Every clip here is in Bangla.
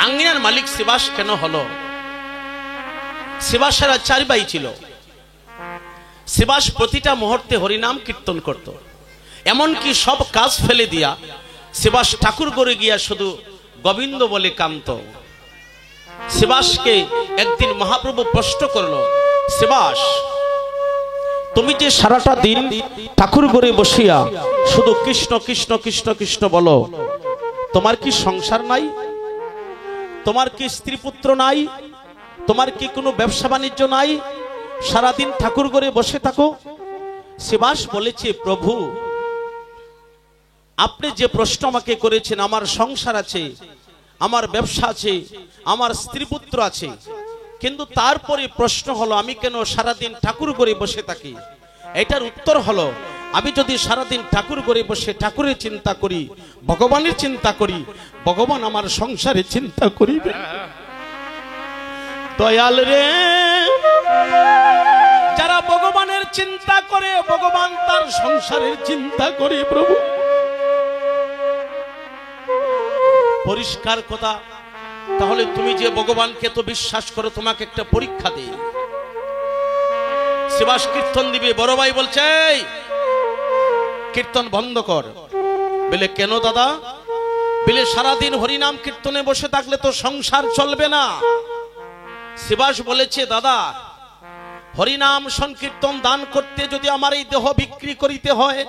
আঙ্গিনার মালিক শিবাস কেন হলো? শিবাসেরা 4 ভাই ছিল। শিবাস প্রতিটা মুহূর্তে হরিনাম কীর্তন করত। এমনকি সব কাজ ফেলে দিয়া শিবাস ঠাকুর করে গিয়া শুধু গোবিন্দ বলে কান্ত। শিবাসকে একদিন মহাপ্রভু প্রশ্ন করলো, শিবাস, তুমি যে সারাটা দিন ঠাকুর করে বসিয়া শুধু কৃষ্ণ কৃষ্ণ কৃষ্ণ কৃষ্ণ বলো, তোমার কি সংসার নাই? তোমার কি স্ত্রী পুত্র নাই? তোমার কি কোনো ব্যবসা বাণিজ্য নাই? সারাদিন ঠাকুর করে বসে থাকো। শিবাস বলেছে, প্রভু, আপনি যে প্রশ্ন আমাকে করেছেন, আমার সংসার আছে, আমার ব্যবসা আছে, আমার স্ত্রী পুত্র আছে, কিন্তু তারপরে প্রশ্ন হলো আমি কেন সারাদিন ঠাকুর করে বসে থাকি? এটার উত্তর হলো, আমি যদি সারাদিন ঠাকুর করে বসে ঠাকুরের চিন্তা করি, ভগবানের চিন্তা করি, ভগবান আমার সংসারে চিন্তা করিবে। দয়াল রে, যারা ভগবানের চিন্তা করে, ভগবান তার সংসারের চিন্তা করে। প্রভু, পরিষ্কার কথা। তাহলে তুমি যে ভগবানকে তো বিশ্বাস করো, তোমাকে একটা পরীক্ষা দেই। শিবাস কীর্তন দিবে, বড় ভাই বলছে কীর্তন বন্ধ কর। বলে কেন দাদা? বলে সারাদিন হরিনাম কীর্তনে বসে থাকলে তো সংসার চলবে না। শিবাস বলেছে, দাদা, হরিনাম সংকীর্তন দান করতে যদি আমার এই দেহ বিক্রি করিতে হয়,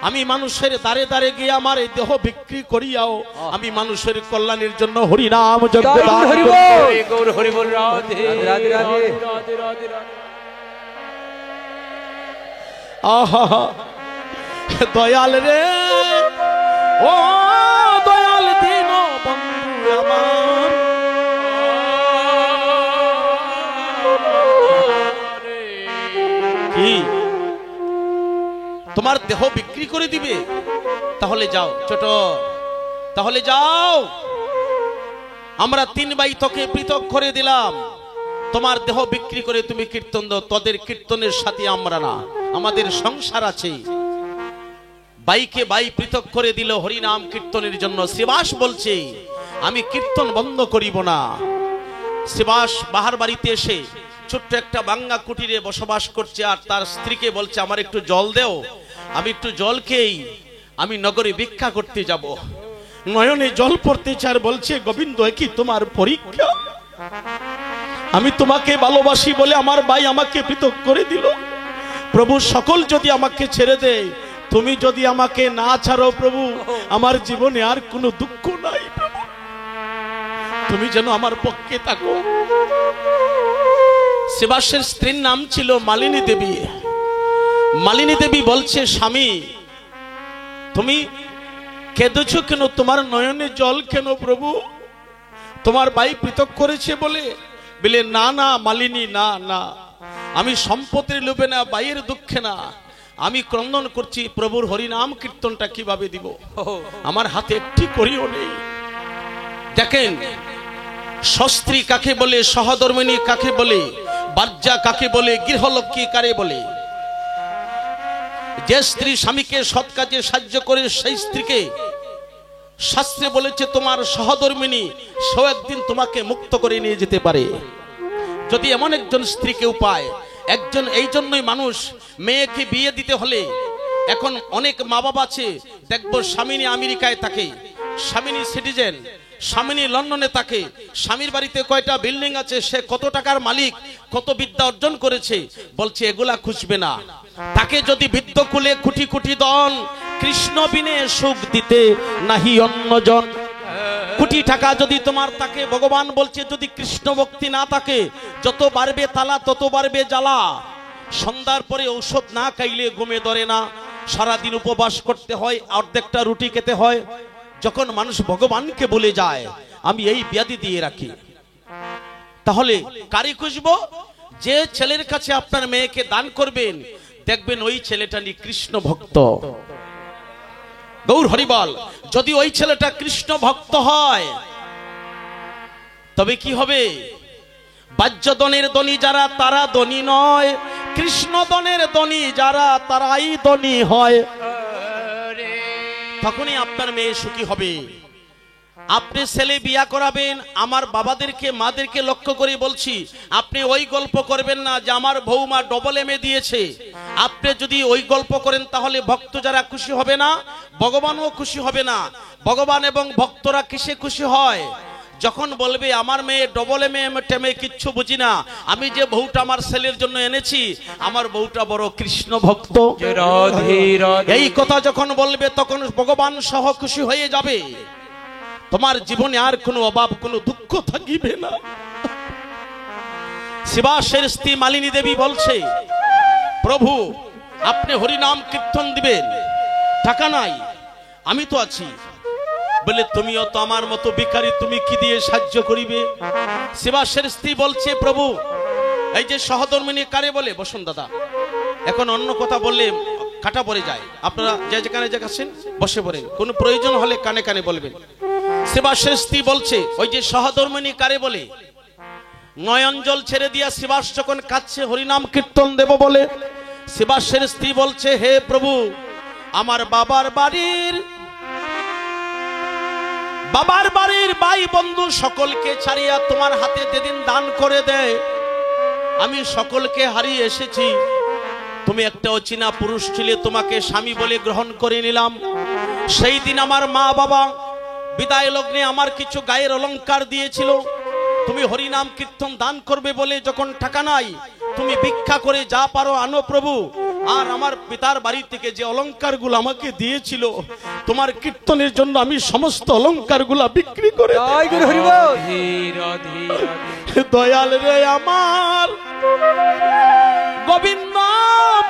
আমি মানুষের দ্বারে দ্বারে গিয়ে আমার এই দেহ বিক্রি করিয়াও আমি মানুষের কল্যাণের জন্য হরিনাম যজ্ঞ দান করব। গৌর হরি বল, রাধে রাধে রাধে রাধে রাধে। আহা, দয়াল রে, ও দয়াল দীন বন্ধু আমার, কি তোমার দেহ বিক্রি করে দিবে? তাহলে যাও ছোট, তাহলে যাও, আমরা 3 ভাই তোকে পৃথক করে দিলাম, তোমার দেহ বিক্রি করে তুমি কীর্তন দাও। তোদের কীর্তনের সাথে আমরা না, আমাদের সংসার আছে। ভাইকে ভাই পৃথক করে দিল হরিনাম কীর্তনের জন্য। শিবাস বলছে, আমি কীর্তন বন্ধ করিব না। শিবাস বাহার বাড়িতে এসে ছোট্ট একটা বাঙ্গা কুটিরে বসবাস করছে, আর তার স্ত্রীকে বলছে, আমার একটু জল দেও, আমি একটু জল খেয়েই আমি নগরে ভিক্ষা করতে যাব। নয়নে জল পড়তে চার, বলছে, গোবিন্দ, কি তোমার পরীক্ষা? আমি তোমাকে ভালোবাসি বলে আমার ভাই আমাকে পৃথক করে দিল। প্রভু, সকল যদি আমাকে ছেড়ে দেয়, তুমি যদি আমাকে না ছাড়ো প্রভু, আমার জীবনে আর কোনো দুঃখ নাই। প্রভু, তুমি যেন আমার পক্ষে থাকো। শিবাসের স্ত্রীর নাম ছিল মালিনী দেবী। মালিনী দেবী বলছে, স্বামী, তুমি কেঁদেছ কেন? তোমার নয়নে জল কেন প্রভু? তোমার ভাই পৃথক করেছে বলে? বলে, না না মালিনী, না না, আমি সম্পত্তির লোভে না, ভাইয়ের দুঃখে না, আমি ক্রন্দন করছি প্রভুর হরিনাম কীর্তনটা কিভাবে দিব, আমার হাতে একটি করিও নেই। দেখেন, সস্ত্রী কাকে বলে, সহধর্মিণী কাকে বলে, বাজ্যা কাকে বলে, গৃহলক্ষ্মী কারে বলে? যে স্ত্রী স্বামীকে সৎ কাজে সাহায্য করে, সেই স্ত্রীকে শাস্ত্রে বলেছে তোমার সহধর্মিণী, সেও একদিন তোমাকে মুক্ত করে নিয়ে যেতে পারে। যদি এমন একজন স্ত্রী কেউ পায়, একজন, এই জন্যই মানুষ মেয়েকে বিয়ে দিতে হলে, এখন অনেক মা বাবা আছে দেখবো স্বামীনি আমেরিকায় থাকে, স্বামীনি সিটিজেন, স্বামীনি লন্ডনে থাকে, স্বামীর বাড়িতে কয়টা বিল্ডিং আছে, সে কত টাকার মালিক, কত বিদ্যা অর্জন করেছে, বলছে এগুলা খুঁজবে না। তাকে যদি বিদ্যকুলে কুটি কুটি দন, কৃষ্ণ বিনে সুখ দিতে নাহি অন্যজন। কোটি টাকা যদি তোমার থাকে, ভগবান বলছে যদি কৃষ্ণ ভক্তি না থাকে, যত বাড়বে তালা তত বাড়বে জ্বালা। সন্ধ্যার পরে ঔষধ না খাইলে ঘুমে ধরে না, সারাদিন উপবাস করতে হয়, অর্ধেকটা রুটি খেতে হয়। যখন মানুষ ভগবানকে বলে যায় আমি এই ব্যাধি দিয়ে রাখি, তাহলে কারি খুঁজবো? যে ছেলের কাছে আপনার মেয়েকে দান করবেন, দেখবেন ওই ছেলেটা নি কৃষ্ণ ভক্ত। গৌর হরিবল। যদি ওই ছেলেটা কৃষ্ণ ভক্ত হয়, তবে কি হবে? বাহ্যদনের ধনী যারা, তারা ধনী নয়, কৃষ্ণ দনের ধনী যারা, তারাই ধনী হয়। তখনই আপনার মেয়ে সুখী হবে। আপনি ছেলে বিয়া করাবেন, আমার বাবাদেরকে মাদেরকে লক্ষ্য করে বলছি, আপনি ওই গল্প করবেন না যে আমার বৌমা ডবল এমএ দিয়েছে। আপনি যদি ওই গল্প করেন তাহলে ভক্ত যারা খুশি হবে না, ভগবানও খুশি হবে না। ভগবান এবং ভক্তরা কিসে খুশি হয়? যখন বলবে আমার মেয়ে ডবল এমএ টেমে কিচ্ছু বুঝি না, আমি যে বউটা আমার ছেলের জন্য এনেছি, আমার বউটা বড় কৃষ্ণ ভক্ত, এই কথা যখন বলবে তখন ভগবান সহ খুশি হয়ে যাবে। তোমার জীবনে আর কোনো অভাব, কোনো দুঃখ থাকিবে না। শিবাশের স্ত্রী মালিনী দেবী বলছে, প্রভু আপনি হরিনাম কীর্তন দিবেন, টাকা নাই, আমি তো আছি। বলে তুমিও তো আমার মতো ভিখারি, তুমি কি দিয়ে সাহায্য করিবে? শিবাশের স্ত্রী বলছে, প্রভু এই যে সহধর্মিনী কারে বলে? বসুন দাদা, এখন অন্য কথা বললে কাটা পড়ে যায়, আপনারা যে যেখানে আছেন বসে পড়েন, কোনো প্রয়োজন হলে কানে কানে বলবেন। শিবাশের স্ত্রী বলছে, ওই যে সহধর্মিনী কারে বলে? নয়ন জল ছেড়ে দিয়া শিবাস যখন কাঁদছে হরিনাম কীর্তন দেব বলে, শিবাশের স্ত্রী বলছে, হে প্রভু আমার বাবার বাড়ির ভাই বন্ধু সকলকে ছাড়িয়া তোমার হাতে যেদিন দান করে দেয়, আমি সকলকে হারিয়ে এসেছি। তুমি একটা অচেনা পুরুষ ছিলে, তোমাকে স্বামী বলে গ্রহণ করে নিলাম। সেই দিন আমার মা বাবা বিদায় লগ্নে আমার কিছু গায়ের অলংকার দিয়েছিল, তুমি হরিনাম কীর্তন দান করবে বলে, যখন টাকা নাই তুমি ভিক্ষা করে যা পারো আনো প্রভু। আর আমার পিতার বাড়ি থেকে যে অলংকারগুলো আমাকে দিয়েছিল তোমার কীর্তনের জন্য, আমি সমস্ত অলংকারগুলো বিক্রি করে, দয়াল রে আমার গোবিন্দ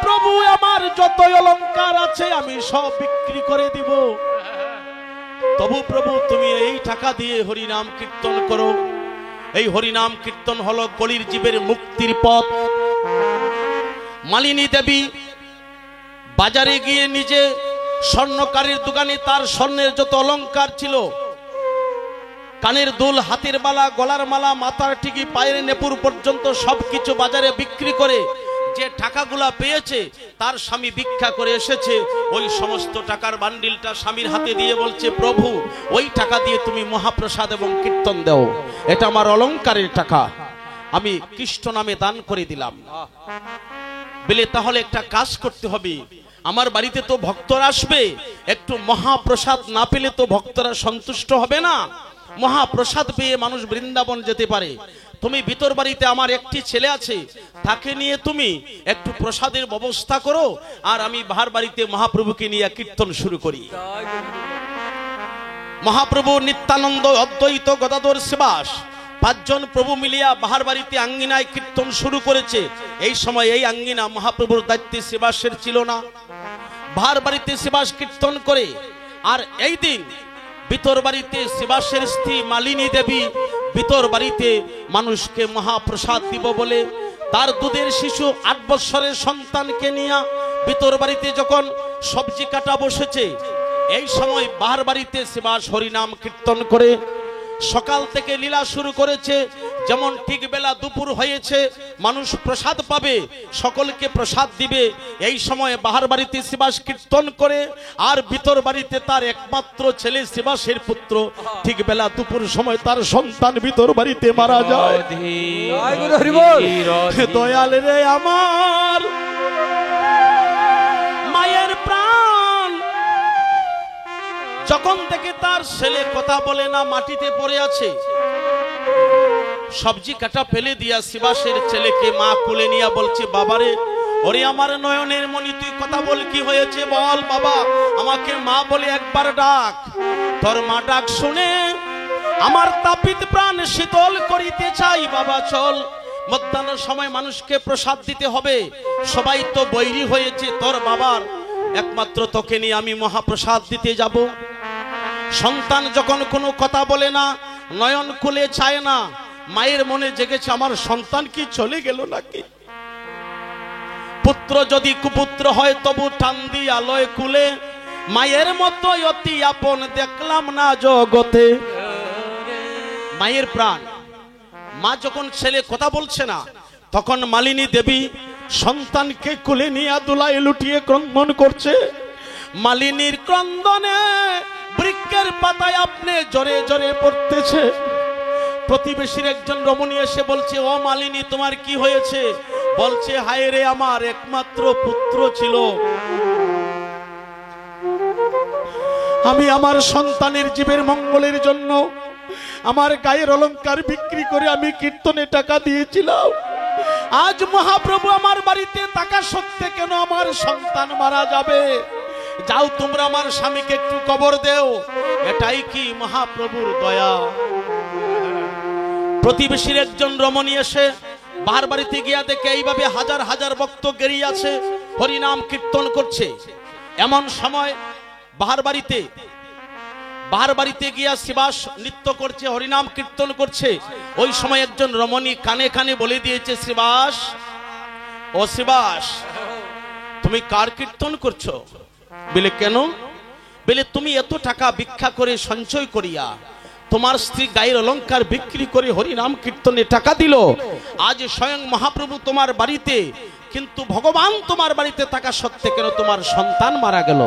প্রভু, আমার যত অলংকার আছে আমি সব বিক্রি করে দিব, তবু প্রভু তুমি এই টাকা দিয়ে হরিনাম কীর্তন করো। এই হরিনাম কীর্তন হলো কলির জীবের মুক্তির পথ। মালিনী দেবী বাজারে গিয়ে নিজে স্বর্ণকারের দোকানে তার স্বর্ণের যত অলংকার ছিল, কানের দুল, হাতের মালা, গলার মালা, মাথার টিকি, পায়ের নেপুর পর্যন্ত সবকিছু বাজারে বিক্রি করে যে টাকাগুলা পেয়েছে, তার স্বামী ভিক্ষা করে এসেছে, ওই সমস্ত টাকার বান্ডিলটা স্বামীর হাতে দিয়ে বলছে, প্রভু ওই টাকা দিয়ে তুমি মহাপ্রসাদ এবং কীর্তন দাও, এটা আমার অলংকারের টাকা, আমি কৃষ্ণ নামে দান করে দিলাম। বলে তাহলে একটা কাজ করতে হবে, আমার বাড়িতে তো ভক্তরা আসবে, একটু মহাপ্রসাদ না পেলে তো ভক্তরা সন্তুষ্ট হবে না। মহাপ্রসাদ পেয়ে মানুষ বৃন্দাবন যেতে পারে। তুমি ভিতর বাড়িতে আমার একটি ছেলে আছে, তাকে নিয়ে তুমি একটু প্রসাদের ব্যবস্থা করো, আর আমি বাহার বাড়িতে মহাপ্রভুকে নিয়ে কীর্তন শুরু করি। মহাপ্রভু নিত্যানন্দ, অদ্বৈত, গদাধর, শিবাস পাঁচজন প্রভু মিলিয়া বাহার বাড়িতে আঙ্গিনায় কীর্তন শুরু করেছে। এই সময় এই আঙ্গিনা মহাপ্রভুর দায়িত্বে শিবাসের ছিল না। বাহার বাড়িতে শিবাস কীর্তন করে, আর এই দিন ভিতর বাড়িতে শিবাসের স্ত্রী মালিনী দেবী ভিতর বাড়িতে মানুষকে মহাপ্রসাদ দিব বলে তার দুধের শিশু 8 বছরের সন্তানকে নিয়ে ভিতর বাড়িতে যখন সবজি কাটা বসেছে, এই সময় বাহার বাড়িতে শিবাস হরিনাম কীর্তন করে সকাল থেকে লীলা শুরু করেছে। যেমন ঠিক বেলা দুপুর হয়েছে, মানুষ প্রসাদ পাবে, সকলকে প্রসাদ দিবে। এই সময় বাহার বাড়িতে শিবাস কীর্তন করে, আর ভিতর বাড়িতে তার একমাত্র ছেলে শিবাসের পুত্র ঠিক বেলা দুপুর সময় তার সন্তান ভিতর বাড়িতে মারা যায়। দয়াল রে আমার মায়ের প্রাণ, যখন থেকে তার ছেলে কথা বলে না, মাটিতে পড়ে আছে, সবজি কাটা ফেলে দিয়া শিবাসের ছেলেকে মা কোলে নিয়ে বলছে, বাবারে, ওরে আমার নয়নের মণি, তুই কথা বল, কি হয়েছে বল বাবা, আমাকে মা বলে একবার ডাক। তোর মা ডাক শুনে আমার তাপিত প্রাণ শীতল করিতে চাই, বাবা চল, মধ্যাহ্ন সময় মানুষকে প্রসাদ দিতে হবে, সবাই তো বৈরী হয়েছে, তোর বাবার একমাত্র তোকে নিয়ে আমি মহাপ্রসাদ দিতে যাব। সন্তান যখন কোনো কথা বলে না, নয়ন খুলে চায় না, মায়ের মনে জেগেছে আমার সন্তান কি চলে গেল নাকি। পুত্র যদি কুপুত্র হয় তবু টান দি আলোয় কুলে, মায়ের মতো অতি আপন দেখলাম না জগতে। মায়ের প্রাণ, মা যখন ছেলে কথা বলছে না, তখন মালিনী দেবী সন্তানকে কোলে নিয়ে দোলায় লুটিয়ে ক্রন্দন করছে। মালিনীর ক্রন্দনে বৃক্ষের পাতায় আপনি জোরে জোরে পড়তেছে। প্রতিবেশীর একজন রমণী এসে বলছে, ও মালিনী তোমার কি হয়েছে? বলছে, হায় রে, আমার একমাত্র পুত্র ছিল, আমি আমার সন্তানের জীবের মঙ্গলের জন্য আমার গায়ের অলংকার বিক্রি করে আমি কীর্তনে টাকা দিয়েছিলাম। আজ মহাপ্রভু আমার বাড়িতে থাকা সত্ত্বে কেন আমার সন্তান মারা যাবে? যাও তোমরা আমার স্বামীকে একটু কবর দেও। এটাই কি মহাপ্রভুর দয়া? প্রতিবেশীর একজন রমণী এসে বাহার বাড়িতে গিয়া দেখে এইভাবে হাজার হাজার ভক্ত গেরিয়ে আছে, হরিনাম কীর্তন করছে। এমন সময় বাহার বাড়িতে গিয়া শিবাস নৃত্য করছে, হরিনাম কীর্তন করছে। ওই সময় একজন রমণী কানে কানে বলে দিয়েছে, শিবাস, ও শিবাস, তুমি কার কীর্তন করছো? বলে, কেন? বলে, তুমি এত টাকা ভিক্ষা করে সঞ্চয় করিয়া তোমার স্ত্রী গায়ের অলংকার বিক্রি করে হরিনাম কীর্তনে টাকা দিল। আজ স্বয়ং মহাপ্রভু তোমার বাড়িতে, কিন্তু ভগবান তোমার বাড়িতে থাকা সত্ত্বে কেন তোমার সন্তান মারা গেল?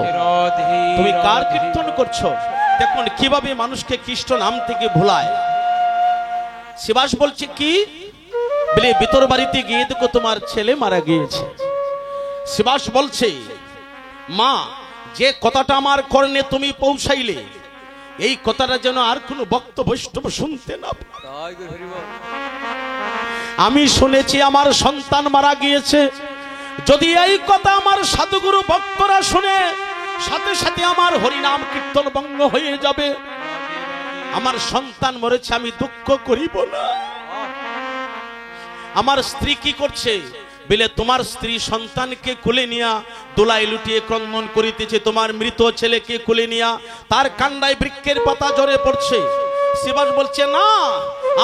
তুমি কার কীর্তন করছো? দেখুন কিভাবে মানুষকে কৃষ্ণ নাম থেকে ভুলায়। শিবাস বলছে, কি? বলে, ভিতর বাড়িতে গিয়ে দেখো তোমার ছেলে মারা গিয়েছে। শিবাস বলছে, মা, যে কথাটা আমার কর্ণে তুমি পৌঁছাইলে, এই কথাটা যেন আর কোন ভক্ত বৈষ্ণব শুনতে না পায়। আমি শুনেছি আমার সন্তান মারা গিয়েছে, যদি এই কথা আমার সাধুগুরু ভক্তরা শুনে, সাথে সাথে আমার হরিনাম কীর্তন ভঙ্গ হয়ে যাবে। আমার সন্তান মরেছে, আমি দুঃখ করিব না। আমার স্ত্রী কি করছে? বলে, তোমার স্ত্রী সন্তানকে কোলে নিয়া দোলায় লুটিয়ে ক্রন্দন করিতেছে, তোমার মৃত ছেলেকে কোলে নিয়া তার কান্ডায় বৃক্ষের পাতা ঝরে পড়ছে। শিবাস বলছে, না,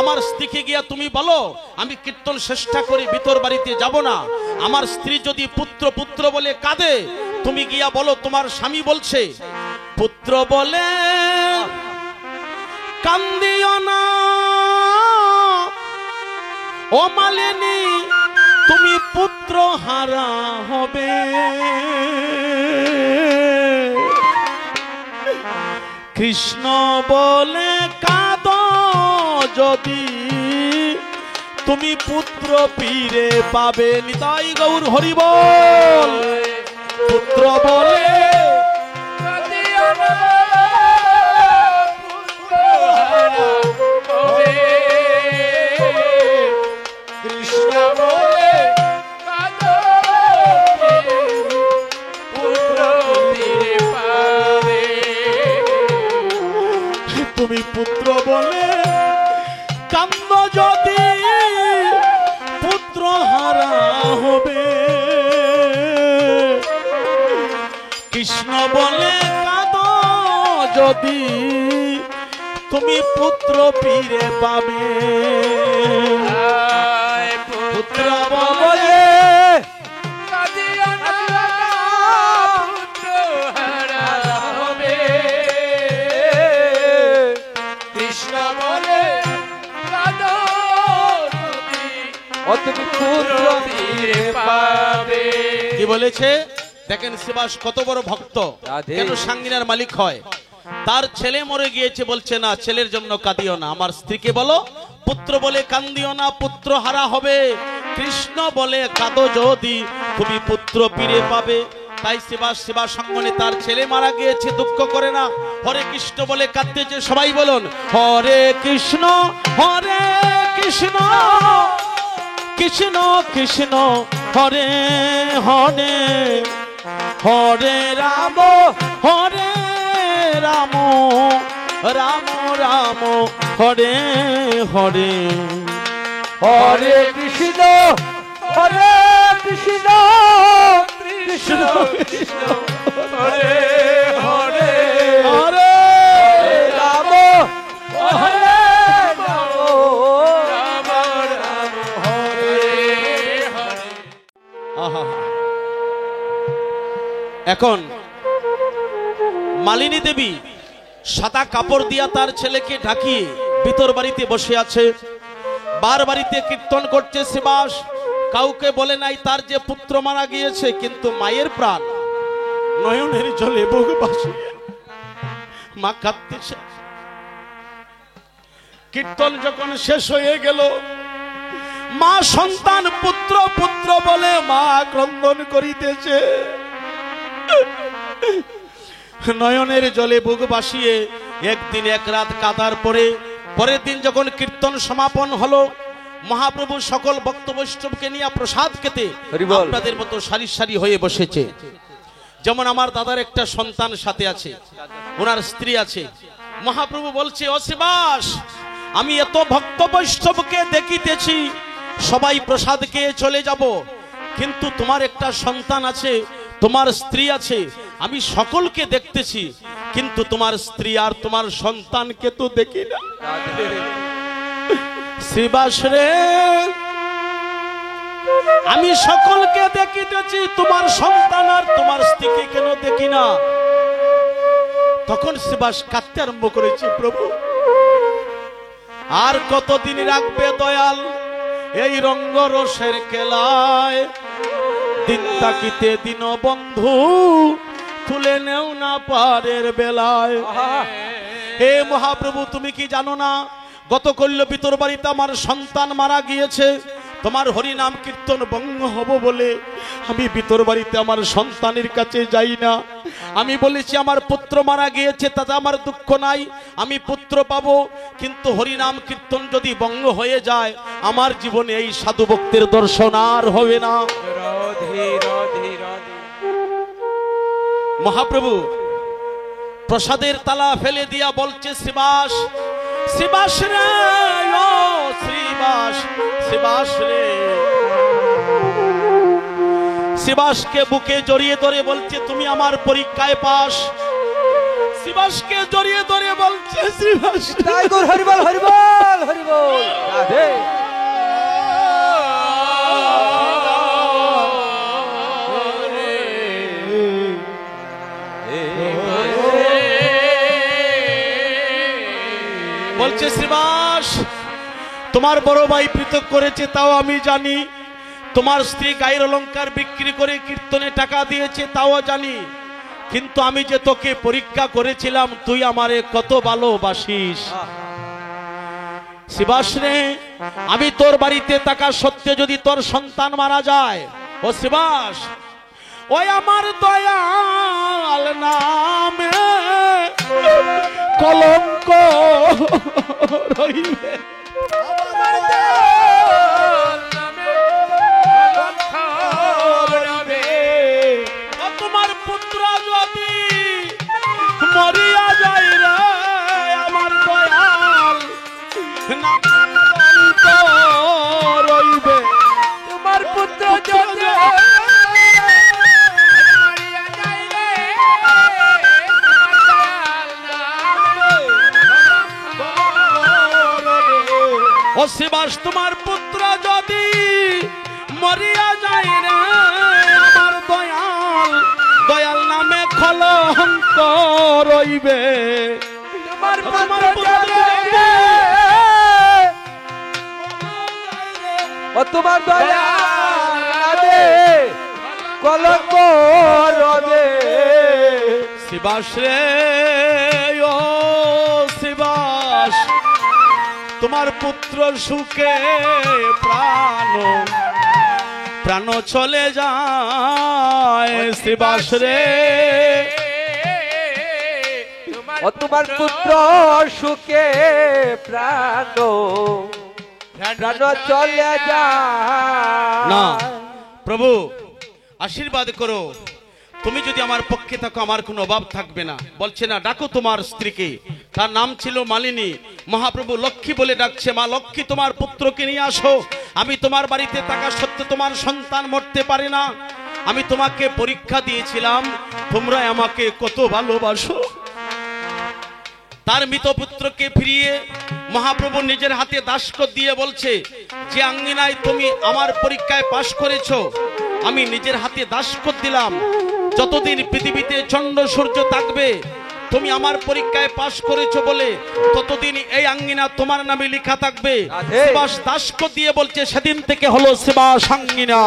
আমার স্ত্রীকে গিয়া তুমি বলো আমি কীর্তন চেষ্টা করে ভিতর বাড়িতে যাব না। আমার স্ত্রী যদি পুত্র পুত্র বলে কাঁদে, তুমি গিয়া বলো তোমার স্বামী বলছে পুত্র বলে কান্দিও না, ও মালিনী তুমি পুত্র হারা হবে। কৃষ্ণ বলে কাঁদো যদি তুমি পুত্র ফিরে পাবে। নিতাই গৌর হরি বল। পুত্র বলে কৃষ্ণ বলে তুমি পুত্র বলে কান্দ যদি পুত্র হারা হবে। কৃষ্ণ বলে কাঁদো যদি তুমি পুত্র ফিরে পাবে। পুত্র বলে কি বলেছে দেখেন। শিবাস কত বড় ভক্ত, কেন সাঙ্গিনার মালিক হয়। তার ছেলে মরে গিয়েছে, বলছে না ছেলের জন্য কাঁদিও না, আমার স্ত্রীকে বলো পুত্র বলে কান্দিও না, পুত্র হারা হবে। কৃষ্ণ বলে কাঁদো যদি তুমি পুত্র ফিরে পাবে। তাই শিবা সঙ্গনে তার ছেলে মারা গিয়েছে, দুঃখ করে না, হরে কৃষ্ণ বলে কাঁদতেছে। সবাই বলুন হরে কৃষ্ণ কৃষ্ণ কৃষ্ণ হরে হরে, হরে রাম রাম রাম হরে হরে, হরে কৃষ্ণ কৃষ্ণ কৃষ্ণ হরে হরে, হরে রাম হরে রাম রাম হরে হরে। এখন মালিনী দেবী সাদা কাপড় দিয়া তার ছেলেকে ঢাকিয়ে ভিতর বাড়িতে বসে আছে, বার বাড়িতে কীর্তন করছে শিবাস। কাউকে বলে নাই তার যে পুত্র মারা গিয়েছে, কিন্তু মায়ের প্রাণ নয়নের জলে বুক ভাসিয়ে মা কাঁদতেছে। কীর্তন যখন শেষ হয়ে গেল, মা সন্তান পুত্র পুত্র বলে মা ক্রন্দন করিতেছে। নয়নের জলে বুক ভাসিয়ে একদিন এক রাত কাঁদার পরে পরের দিন যখন কীর্তন সমাপন হলো, মহাপ্রভু সকল ভক্ত বৈষ্ণবকে নিয়ে প্রসাদ খেতে আপনাদের মতো সারি সারি হয়ে বসেছে। যেমন আমার দাদার একটা সন্তান সাথে আছে, ওনার স্ত্রী আছে। মহাপ্রভু বলছে, ও শিবাস, আমি এত ভক্ত বৈষ্ণবকে দেখিতেছি, সবাই প্রসাদ খেয়ে চলে যাব, কিন্তু তোমার একটা সন্তান আছে, তোমার স্ত্রী আছে, আমি সকলকে দেখতেছি, কিন্তু তোমার স্ত্রী আর তোমার সন্তানকে তো দেখি না। শিবাস রে, আমি সকলকে দেখিতেছি, তোমার সন্তান আর তোমার স্ত্রীকে কেন দেখি না? তখন শিবাস কাঁদতে আরম্ভ করেছে, প্রভু আর কতদিন রাখবে দয়াল এই রঙ্গরসের খেলায়? দিন তাকিতে দিন বন্ধু তুলে নেও না পারের বেলায়। হে মহাপ্রভু, তুমি কি জানো না গত কল্য ভিতর বাড়িতে আমার সন্তান মারা গিয়েছে? তোমার হরি নাম কীর্তন ভঙ্গ হব বলে আমি ভিতর বাড়িতে আমার সন্তানের কাছে যাই না। আমি বলেছি আমার পুত্র মারা গিয়েছে, তাতে আমার দুঃখ নাই, আমি পুত্র পাবো, কিন্তু হরি নাম কীর্তন যদি ভঙ্গ হয়ে যায় আমার জীবনে এই সাধু ভক্তের দর্শন আর হবে না। মহাপ্রভু প্রসাদের তালা ফেলে দিয়া বলছে, শিবাস, শিবাস রে, ও শিবাস, শিবাস রে। শিবাসকে বুকে জড়িয়ে ধরে বলছে, তুমি আমার পরীক্ষায় পাস। শিবাসকে জড়িয়ে ধরে বলছে, শিবাস, হরিবল হরিবল হরিবল রাধে। বলছে, শিবাস, তোমার বড় ভাই পৃথক করেছে তাও আমি জানি, তোমার স্ত্রী গায়ের অলংকার বিক্রি করে কীর্তনে টাকা দিয়েছে তাও জানি, কিন্তু আমি যে তোকে পরীক্ষা করেছিলাম তুই আমারে কত ভালোবাসিস। শিবাস রে, আমি তোর বাড়িতে থাকা সত্ত্বে যদি তোর সন্তান মারা যায়, ও শিবাস, ওই আমার দয়াল নামে কলঙ্ক রইবে। তোমার পুত্র যদি মরিয়া যায় রে, আমার দয়াল কলঙ্ক রইবে। তোমার পুত্র যদি ও শিবাস, তোমার পুত্র যদি মরিয়া যায় রে, আমার দয়াল দয়াল নামে কলঙ্ক রইবে। তোমার পুত্র ও তোমার দয়াল নামে কলঙ্ক রবে। শিবাস রে, ও শিবাস, তোমার পুত্র সুখে প্রাণ প্রাণ চলে যায়। শিবাস রে, ও তোমার পুত্র সুখে প্রাণ প্রাণ চলে যায়। না প্রভু, আশীর্বাদ করো, তুমি যদি আমার পক্ষে থাকো আমার কোনো অভাব থাকবে না। বলছে না, ডাকো তোমার স্ত্রীকে, তার নাম ছিল মালিনী। মহাপ্রভু লক্ষ্মী বলে ডাকছে, মা লক্ষ্মী, তোমার পুত্রকে নিয়ে আসো। আমি তোমার বাড়িতে থাকা সত্ত্বে তোমার সন্তান মরতে পারে না। আমি তোমাকে পরীক্ষা দিয়েছিলাম, তোমরা আমাকে কত ভালোবাসো। তার মৃত পুত্রকে ফিরিয়ে মহাপ্রভু নিজের হাতে দাসক দিয়ে বলছে, যে আঙ্গিনায় তুমি আমার পরীক্ষায় পাশ করেছো আমি নিজের হাতে দাসক দিলাম। যতদিন পৃথিবীতে চন্দ্র সূর্য থাকবে তুমি আমার পরীক্ষায় পাশ করেছো বলে ততদিন এই আঙ্গিনা তোমার নামে লেখা থাকবে। শিবাস দাসক দিয়ে বলছে, সেদিন থেকে হলো শিবাস আঙ্গিনা।